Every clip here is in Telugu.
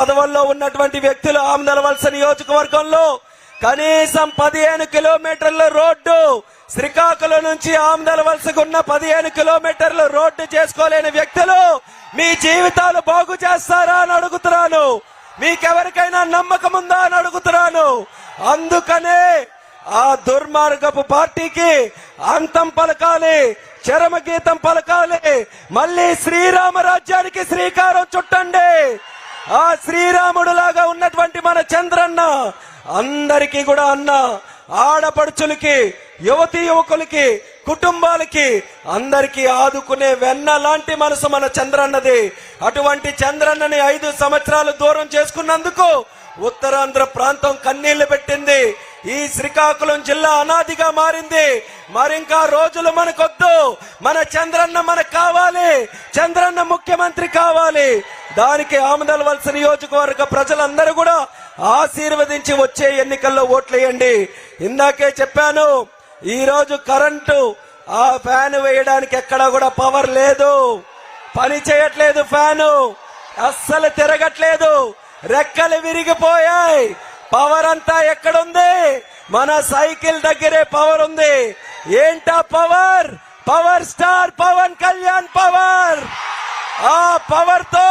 పదవుల్లో ఉన్నటువంటి వ్యక్తులు ఆమదాల వలస నియోజకవర్గంలో కనీసం 15 కిలోమీటర్ల రోడ్డు, శ్రీకాకుళం నుంచి ఆమదాల వలసకు ఉన్న 15 కిలోమీటర్ల రోడ్డు చేసుకోలేని వ్యక్తులు మీ జీవితాలు బాగు చేస్తారా అని అడుగుతున్నాను. మీకెవరికైనా నమ్మకం ఉందా అని అడుగుతున్నాను. అందుకనే ఆ దుర్మార్గపు పార్టీకి అంతం పలకాలి, చరమగీతం పలకాలి. మళ్ళీ శ్రీరామ రాజ్యానికి శ్రీకారం చుట్టండి. ఆ శ్రీరాముడు లాగా ఉన్నటువంటి మన చంద్రన్న అందరికీ కూడా అన్న, ఆడపడుచులకి, యువతీ యువకులకి, కుటుంబాలకి అందరికీ ఆదుకునే వెన్న లాంటి మనసు మన చంద్రన్నది. అటువంటి చంద్రన్నని 5 సంవత్సరాలు దూరం చేసుకున్నందుకు ఉత్తరాంధ్ర ప్రాంతం కన్నీళ్లు పెట్టింది. ఈ శ్రీకాకుళం జిల్లా అనాదిగా మారింది. మరింకా రోజులు మనకొద్దు. మన చంద్రన్న మనకు కావాలి. చంద్రన్న ముఖ్యమంత్రి కావాలి. దానికి ఆమదాల వలస నియోజకవర్గ ప్రజలందరూ కూడా ఆశీర్వదించి వచ్చే ఎన్నికల్లో ఓట్లేయండి. ఇందాకే చెప్పాను, ఈ రోజు కరెంటు ఆ ఫ్యాన్ వేయడానికి ఎక్కడా కూడా పవర్ లేదు, పని చేయట్లేదు, ఫ్యాను అస్సలు తిరగట్లేదు, రెక్కలు విరిగిపోయాయి. పవర్ అంతా ఎక్కడుంది? మన సైకిల్ దగ్గరే పవర్ ఉంది. ఏంటా power? Power star Pawan Kalyan power. ఆ పవర్ తో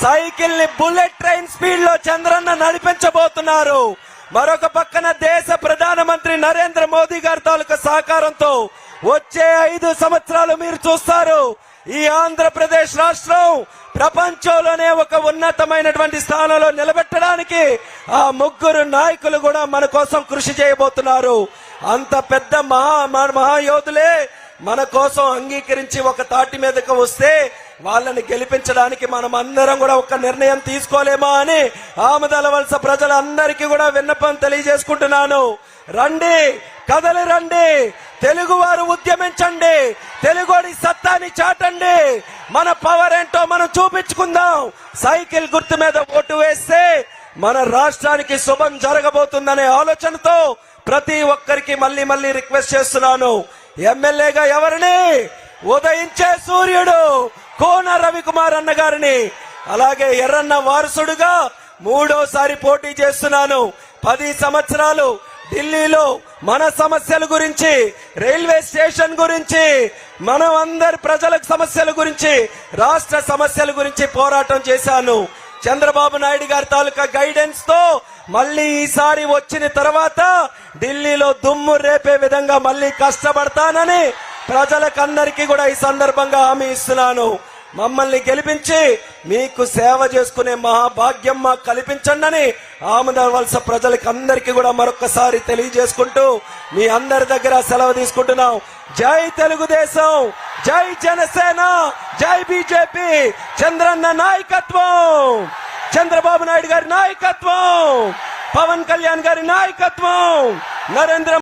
సైకిల్ ని బుల్లెట్ ట్రైన్ స్పీడ్ లో చంద్రన్న నడిపించబోతున్నారు. మరొక పక్కన దేశ ప్రధానమంత్రి నరేంద్ర మోదీ గారి తాలూకా సహకారంతో వచ్చే 5 సంవత్సరాలు మీరు చూస్తారు, ఈ ఆంధ్రప్రదేశ్ రాష్ట్రం ప్రపంచంలోనే ఒక ఉన్నతమైనటువంటి స్థానంలో నిలబెట్టడానికి ఆ 3 నాయకులు కూడా మన కోసం కృషి చేయబోతున్నారు. అంత పెద్ద మహాయోధులే మన కోసం అంగీకరించి ఒక తాటి మీదకు వస్తే వాళ్ళని గెలిపించడానికి మనం అందరం కూడా ఒక నిర్ణయం తీసుకోలేమా అని ఆమదాల వలస ప్రజలందరికీ కూడా విన్నపం తెలియజేసుకుంటున్నాను. రండి, కదలి రండి, తెలుగు వారు ఉద్యమించండి, తెలుగుడి సత్తాని చాటండి. మన పవర్ ఏంటో మనం చూపించుకుందాం. సైకిల్ గుర్తు మీద ఓటు వేస్తే మన రాష్ట్రానికి శుభం జరగబోతుందనే ఆలోచనతో ప్రతి ఒక్కరికి మళ్ళీ రిక్వెస్ట్ చేస్తున్నాను. ఎమ్మెల్యేగా ఎవరిని? ఉదయించే సూర్యుడు కోన రవికుమార్ అన్న గారిని, అలాగే ఎర్రన్న వారసుడుగా 3వ పోటీ చేస్తున్నాను. 10 సంవత్సరాలు ఢిల్లీలో మన సమస్యల గురించి, రైల్వే స్టేషన్ గురించి, మనం అందరి ప్రజల సమస్యల గురించి, రాష్ట్ర సమస్యల గురించి పోరాటం చేశాను. చంద్రబాబు నాయుడు గారి తాలూకా గైడెన్స్ తో మళ్ళీ ఈసారి వచ్చిన తర్వాత ఢిల్లీలో దుమ్ము రేపే విధంగా మళ్ళీ కష్టపడతానని ప్రజలకందరికీ కూడా ఈ సందర్భంగా హామీ ఇస్తున్నాను. మమ్మల్ని గెలిపించి మీకు సేవ చేసుకునే మహాభాగ్యం మాకు కల్పించండి ఆమదాల వలస ప్రజలకి అందరికీ కూడా మరొకసారి తెలియజేసుకుంటూ మీ అందరి దగ్గర సెలవు తీసుకుంటున్నాం. జై తెలుగుదేశం, జై జనసేన, జై బీజేపీ. చంద్రన్న నాయకత్వం, చంద్రబాబు నాయుడు గారి నాయకత్వం, పవన్ కళ్యాణ్ గారి నాయకత్వం, నరేంద్ర